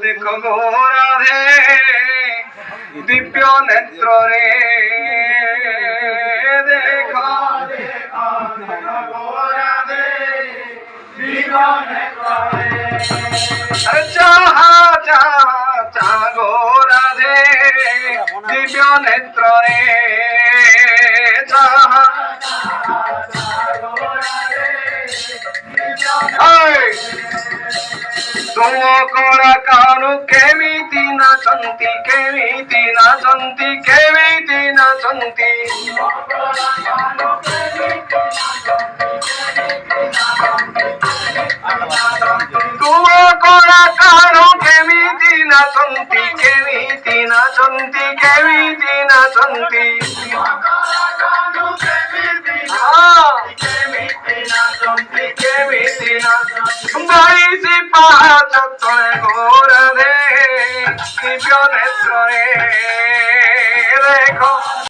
দেখো গো রাধে দিব্য নেত্র রে দেখো গো রাধে দিব্য নেত্র রে तुम कोड़ा कानु केमिति नाचंती केमिति नाचंती केमिति नाचंती तुम कोड़ा कानु केमिति नाचंती केमिति नाचंती केमिति नाचंती बाईसी पाँच तले गोरा दे दिव्य नेत्र रे देखो।